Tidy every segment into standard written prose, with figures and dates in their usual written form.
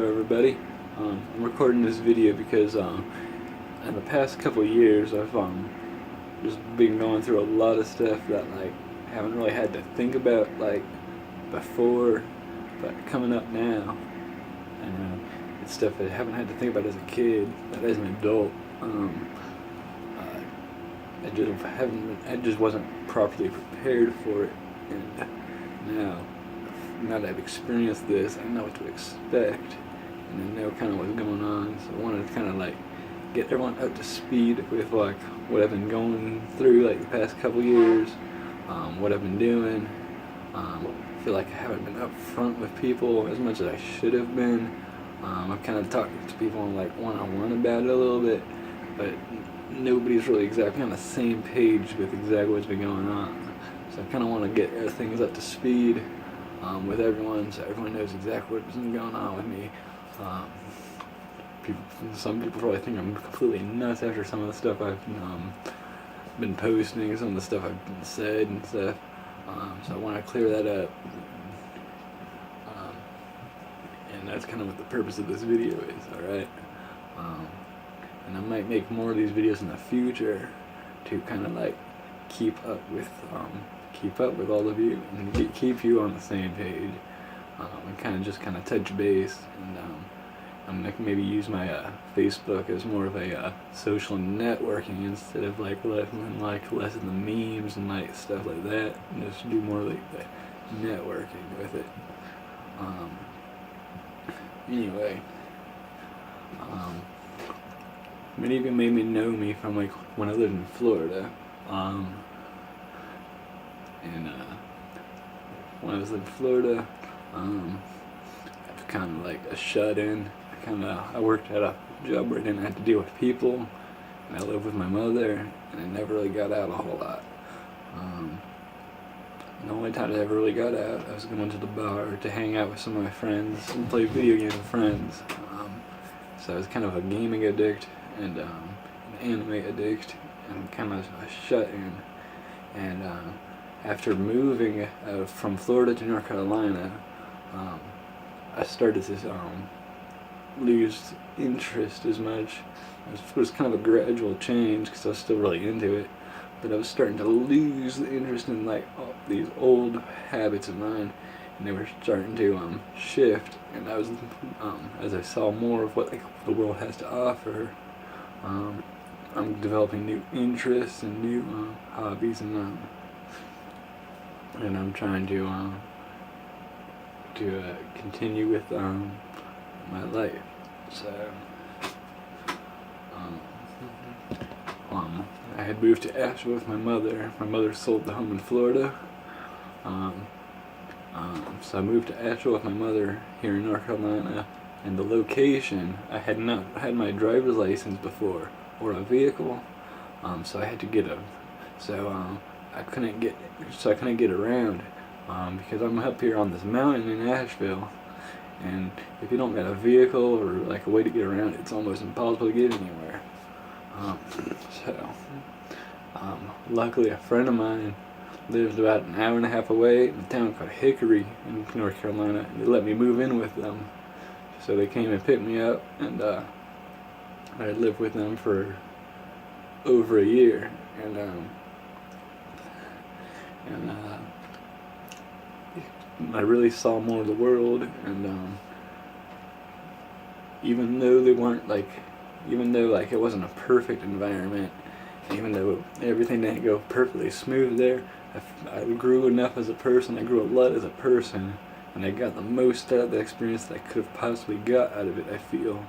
Hello everybody. I'm recording this video because in the past couple of years I've just been going through a lot of stuff that I haven't really had to think about before, but coming up now, and it's stuff that I haven't had to think about as a kid, but as an adult, I just wasn't properly prepared for it, and now that I've experienced this, I know what to expect, and I know kind of what's going on. So I wanted to kind of get everyone up to speed with what I've been going through the past couple years, what I've been doing. I feel like I haven't been upfront with people as much as I should have been. I've kind of talked to people on one-on-one about it a little bit, but nobody's really exactly on the same page with exactly what's been going on. So I kind of want to get things up to speed with everyone, so everyone knows exactly what's been going on with me. Some people probably think I'm completely nuts after some of the stuff I've been posting, some of the stuff I've said and stuff. So I want to clear that up. And that's kind of what the purpose of this video is, alright? And I might make more of these videos in the future to kind of keep up with all of you and keep you on the same page, and kind of touch base. And I'm gonna maybe use my Facebook as more of a social networking instead of less of the memes and stuff like that, and just do more the networking with it. Anyway, many of you may know me from when I lived in Florida. And when I was in Florida, I was kind of a shut-in. I worked at a job where I didn't have to deal with people, and I lived with my mother, and I never really got out a whole lot. The only time I ever really got out, I was going to the bar to hang out with some of my friends and play video games with friends. So I was kind of a gaming addict and an anime addict, and kind of a shut-in. And after moving from Florida to North Carolina, I started to lose interest as much. It was kind of a gradual change because I was still really into it, but I was starting to lose the interest in these old habits of mine, and they were starting to shift. And I was, as I saw more of what the world has to offer, I'm developing new interests and new hobbies, and I'm trying to continue with my life. So I had moved to Asheville with my mother. My mother sold the home in Florida. So I moved to Asheville with my mother here in North Carolina, and the location, I had not had my driver's license before or a vehicle, so I had to get I couldn't get around, because I'm up here on this mountain in Asheville, and if you don't got a vehicle or a way to get around, it's almost impossible to get anywhere. Luckily a friend of mine lived about an hour and a half away in a town called Hickory in North Carolina, and they let me move in with them. So they came and picked me up, and I lived with them for over a year, and I really saw more of the world. And even though it wasn't a perfect environment, even though everything didn't go perfectly smooth there, I grew enough as a person. I grew a lot as a person, and I got the most out of the experience that I could have possibly got out of it, I feel.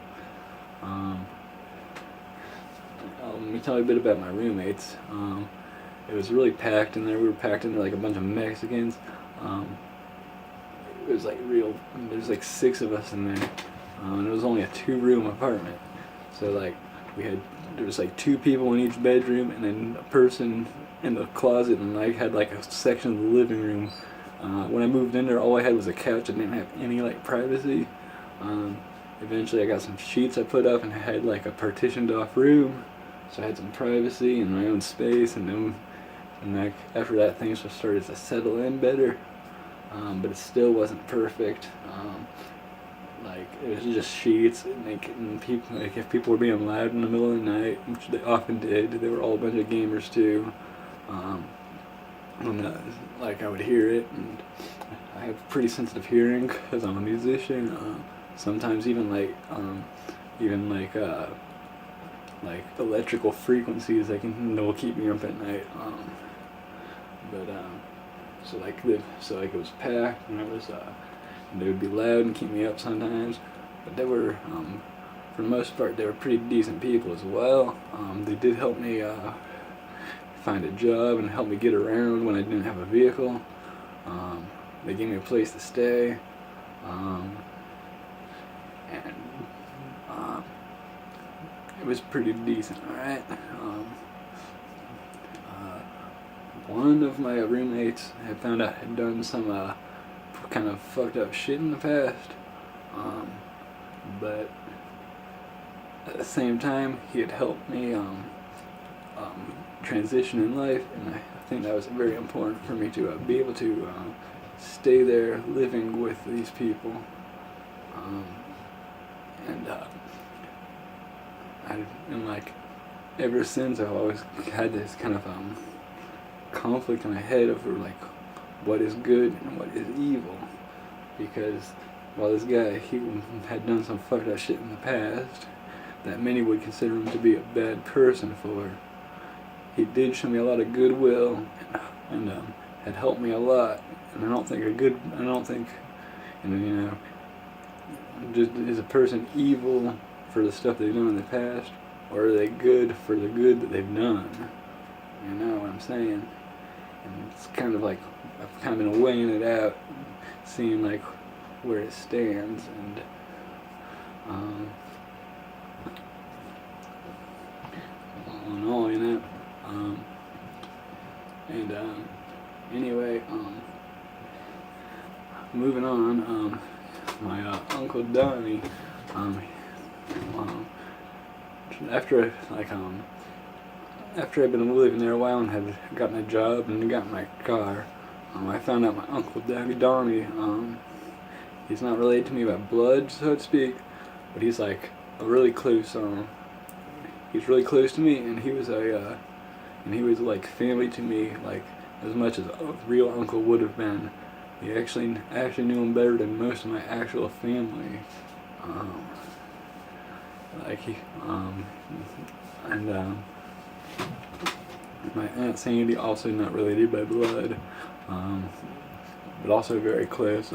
Let me tell you a bit about my roommates. It was really packed in there. We were packed into a bunch of Mexicans. It was there's 6 of us in there, and it was only a 2-room apartment. So there was 2 people in each bedroom, and then a person in the closet, and I had a section of the living room. When I moved in there, all I had was a couch. I didn't have any like eventually I got some sheets I put up, and I had a partitioned off room, so I had some privacy and my own space. And then after that, things just started to settle in better, but it still wasn't perfect. like it was just sheets, and people, like if people were being loud in the middle of the night, which they often did, they were all a bunch of gamers too. And like I would hear it, and I have pretty sensitive hearing because I'm a musician. Sometimes even like electrical frequencies they'll keep me up at night. But so like it was packed, and and they would be loud and keep me up sometimes. But they were for the most part they were pretty decent people as well. They did help me find a job and help me get around when I didn't have a vehicle. They gave me a place to stay, and it was pretty decent, alright? One of my roommates had found out I had done some kind of fucked up shit in the past, but at the same time he had helped me transition in life, and I think that was very important for me to be able to stay there living with these people. And like ever since I've always had this kind of conflict in my head over like what is good and what is evil, because while this guy, he had done some fucked up shit in the past that many would consider him to be a bad person for, he did show me a lot of goodwill and had helped me a lot. And I don't think, and you know, just is a person evil for the stuff they've done in the past, or are they good for the good that they've done? You know what I'm saying? And it's kind of like I've kind of been weighing it out, seeing like where it stands, and all in all, you know. Anyway, moving on, my Uncle Donnie, after I'd been living there a while and had gotten a job and got my car, I found out my Uncle Donnie, he's not related to me by blood, so to speak, but he's like a really close, he's really close to me, and he was like family to me, like as much as a real uncle would have been. He actually knew him better than most of my actual family. My Aunt Sandy, also not related by blood, but also very close,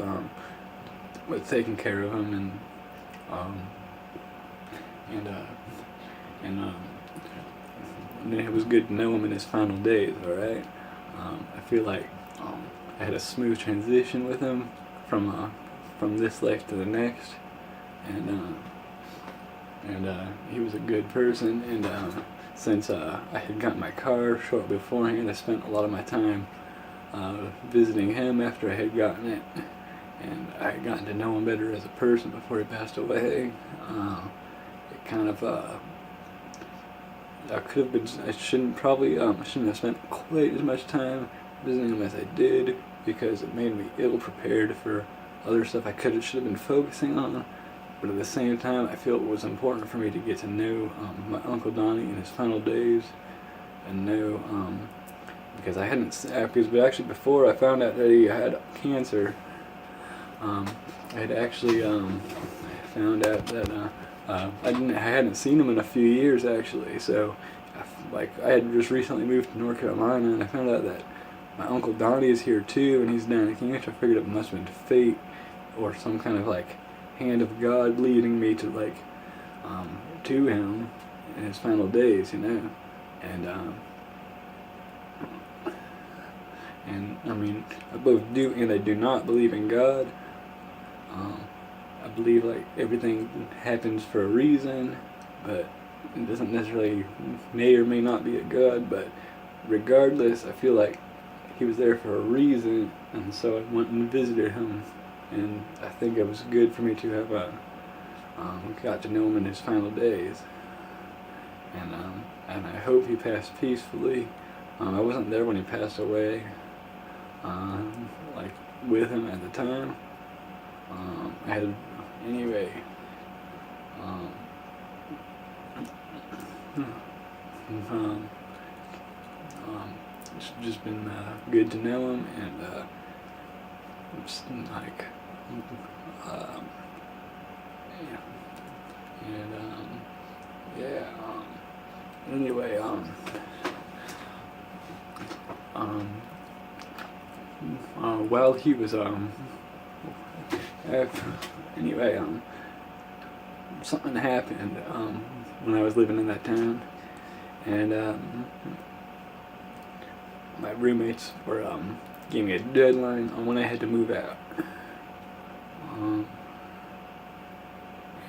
with taking care of him, and it was good to know him in his final days, alright? I feel like I had a smooth transition with him from this life to the next, and he was a good person, and since I had gotten my car short beforehand, I spent a lot of my time visiting him after I had gotten it, and I had gotten to know him better as a person before he passed away. It kind of I shouldn't have spent quite as much time visiting him as I did, because it made me ill prepared for other stuff I should have been focusing on. But at the same time, I feel it was important for me to get to know my Uncle Donnie in his final days, and know, because actually before I found out that he had cancer, I had actually found out that I hadn't seen him in a few years actually. So, I had just recently moved to North Carolina, and I found out that my Uncle Donnie is here too, and he's down in cancer. I figured it must have been fate, or some kind of hand of God leading me to to him in his final days, you know. And I mean, I both do and I do not believe in God. I believe everything happens for a reason, but it doesn't necessarily may or may not be a God. But regardless, I feel like he was there for a reason, and so I went and visited him, and I think it was good for me to have got to know him in his final days, and I hope he passed peacefully. I wasn't there when he passed away, with him at the time. I had Anyway, it's just been good to know him, and it's like, yeah, and yeah. Anyway, while he was anyway, something happened when I was living in that town, and my roommates were gave me a deadline on when I had to move out,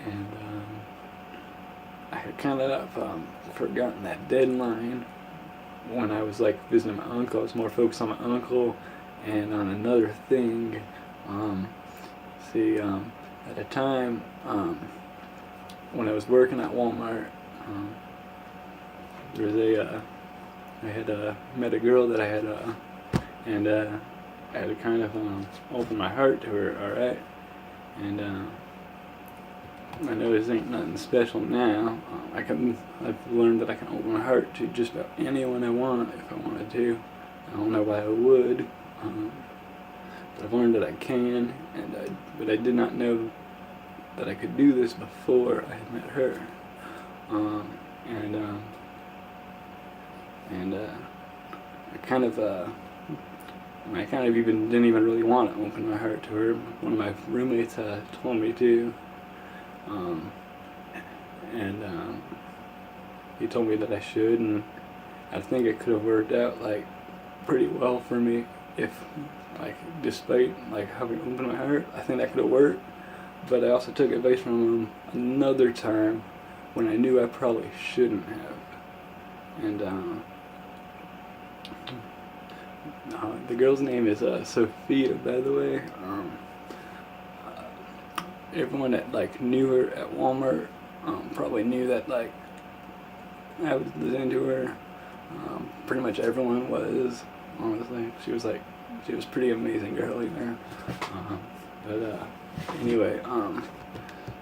and I had kind of forgotten that deadline when I was like visiting my uncle. I was more focused on my uncle and on another thing. At the time when I was working at Walmart, there was I had met a girl that I had and I had to kind of open my heart to her, alright, and I know this ain't nothing special now. I've learned that I can open my heart to just about anyone I want if I wanted to. I don't know why I would, but I've learned that I can, but I did not know that I could do this before I had met her. I kind of even didn't even really want to open my heart to her. One of my roommates told me to. He told me that I should, and I think it could have worked out like pretty well for me if, like, despite like having opened my heart, I think that could have worked. But I also took advice from him another time when I knew I probably shouldn't have, and the girl's name is Sophia, by the way. Everyone that like knew her at Walmart probably knew that like I was into her. Pretty much everyone was, honestly. She was pretty amazing girl, you know. Anyway,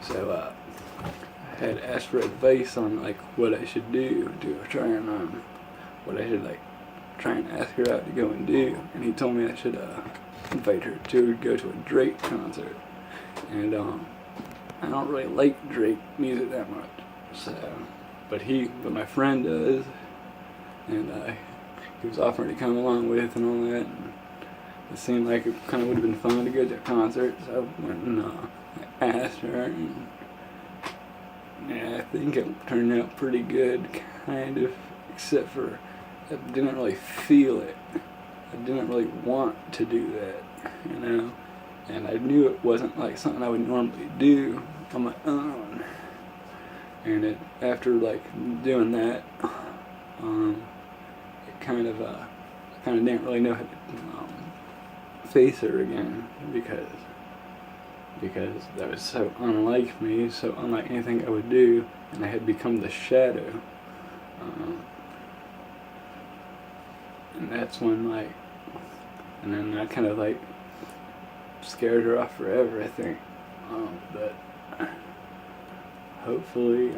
so I had asked for advice on like what I should do to try and what I should like try and ask her out to go and do, and he told me I should invite her to go to a Drake concert. And I don't really like Drake music that much, so but my friend does, and he was offering to come along with and all that, and it seemed like it kind of would have been fun to go to a concert, so I went and I asked her, and yeah, I think it turned out pretty good, kind of, except for I didn't really feel it. I didn't really want to do that, you know, and I knew it wasn't like something I would normally do on my own. And after like doing that, it kind of didn't really know how to face her again, because that was so unlike me, so unlike anything I would do, and I had become the shadow. And that's when and then I kind of like scared her off forever, I think. But hopefully, I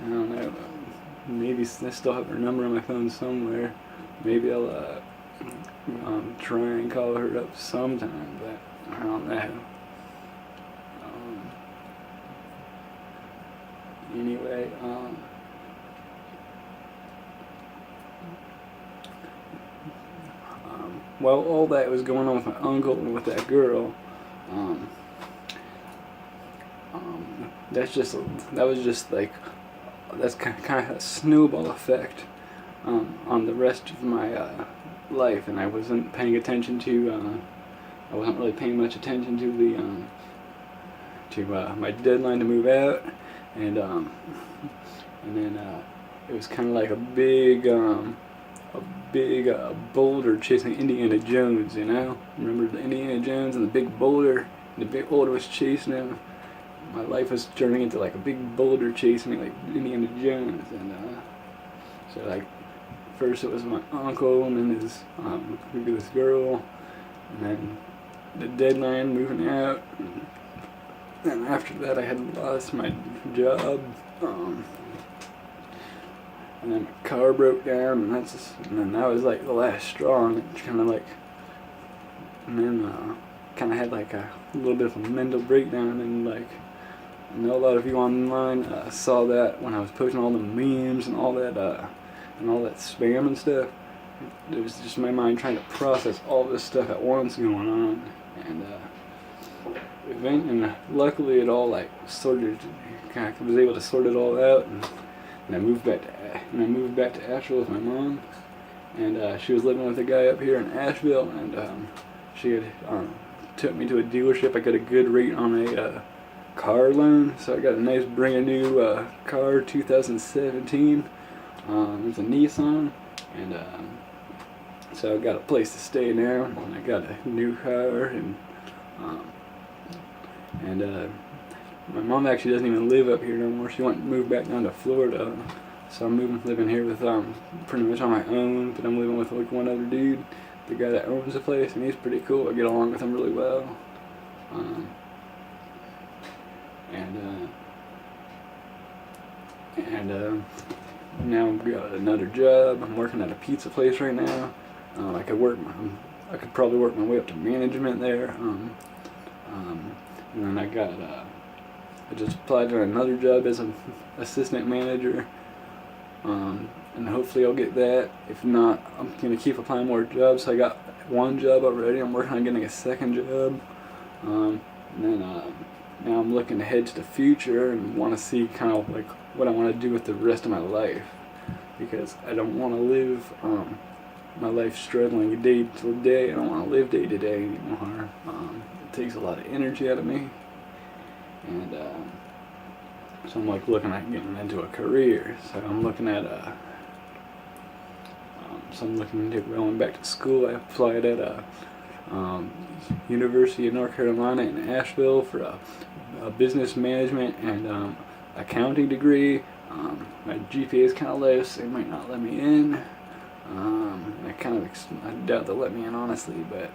don't know, maybe I still have her number on my phone somewhere. Maybe I'll try and call her up sometime, but I don't know. Anyway, while all that was going on with my uncle and with that girl, that's kind of a snowball effect on the rest of my life, and I wasn't paying attention to. I wasn't really paying much attention to my deadline to move out, and then it was kind of like a big boulder chasing Indiana Jones, you know? Remember the Indiana Jones and the big boulder? And the big boulder was chasing him. My life was turning into like a big boulder chasing me, like Indiana Jones. And so like, first it was my uncle, and then this girl, and then the deadline moving out. then after that I had lost my job, and then my car broke down, and then that was like the last straw, and it kind of like, and then kind of had like a little bit of a mental breakdown, and like, I know a lot of you online saw that when I was posting all the memes and all that spam and stuff. It was just my mind trying to process all this stuff at once going on, and luckily it all like sorted. I was able to sort it all out, and I moved back to Asheville with my mom, and she was living with a guy up here in Asheville, and she had took me to a dealership. I got a good rate on a car loan, so I got a nice brand new car, 2017. It's a Nissan, and so I got a place to stay now, and I got a new car, and my mom actually doesn't even live up here no more. She moved back down to Florida, so I'm living here with pretty much on my own, but I'm living with like one other dude, the guy that owns the place, and he's pretty cool. I get along with him really well. Now I've got another job. I'm working at a pizza place right now. I could probably work my way up to management there. And then I just applied to another job as an assistant manager. And hopefully I'll get that. If not, I'm gonna keep applying more jobs. So I got one job already. I'm working on getting a second job. And then now I'm looking ahead to the future and want to see kind of like what I want to do with the rest of my life, because I don't want to live my life struggling day to day. I don't want to live day to day anymore. It takes a lot of energy out of me, and so I'm like looking at getting into a career. So I'm looking at into going back to school. I applied at University of North Carolina in Asheville for a business management and accounting degree. My GPA is kind of low, so they might not let me in. I doubt they'll let me in, honestly, but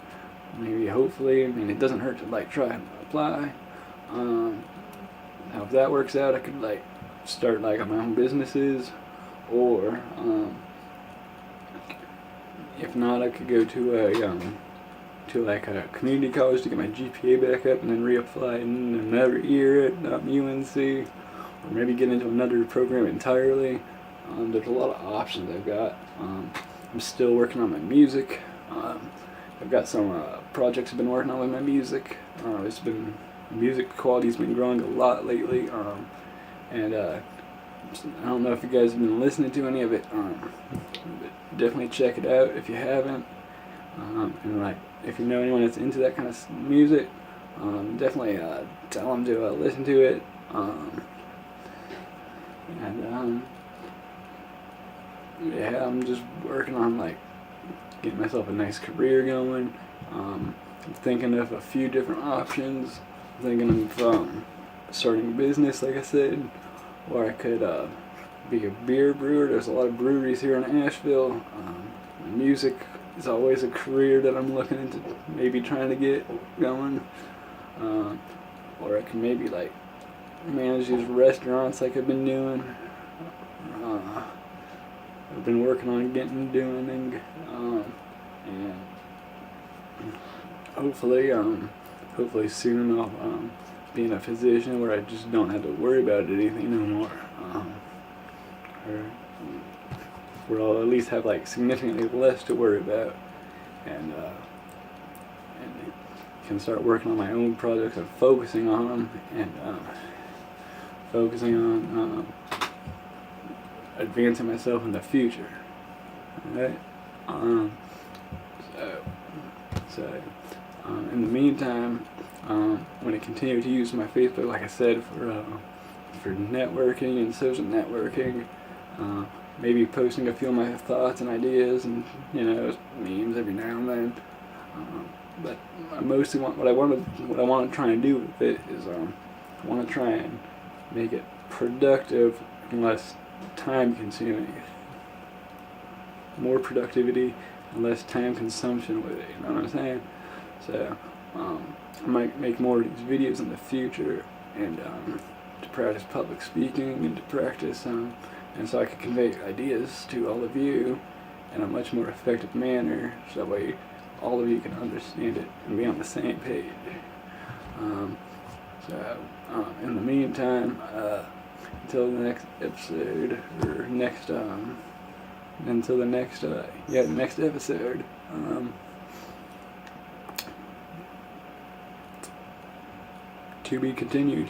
maybe, hopefully. I mean, it doesn't hurt to like try and apply. Now if that works out, I could like start like my own businesses, or if not, I could go to like a community college to get my GPA back up, and then reapply in another year at UNC, or maybe get into another program entirely. There's a lot of options I've got. I'm still working on my music. I've got some projects I've been working on with my music. Music quality's been growing a lot lately, and I don't know if you guys have been listening to any of it, but definitely check it out if you haven't. And like, if you know anyone that's into that kind of music, definitely tell them to listen to it. Yeah, I'm just working on like getting myself a nice career going. I'm thinking of a few different options. I'm thinking of starting a business, like I said, or I could be a beer brewer. There's a lot of breweries here in Asheville. Music is always a career that I'm looking into, maybe trying to get going. Or I can maybe like manage these restaurants like I've been doing. I've been working on doing, and hopefully soon I'll be in a position where I just don't have to worry about anything no more. Or where I'll at least have like significantly less to worry about, and can start working on my own projects and focusing on them, and focusing on advancing myself in the future. Alright? So in the meantime, I'm going to continue to use my Facebook, like I said, for networking and social networking. Maybe posting a few of my thoughts and ideas and, memes every now and then. But I mostly what I want to try and do with it is I want to try and make it productive and less time consuming. More productivity and less time consumption with it, you know what I'm saying? So I might make more of these videos in the future, and to practice public speaking, and to practice, and so I can convey ideas to all of you in a much more effective manner, so that way all of you can understand it and be on the same page. In the meantime, until the next episode, or next next episode, to be continued.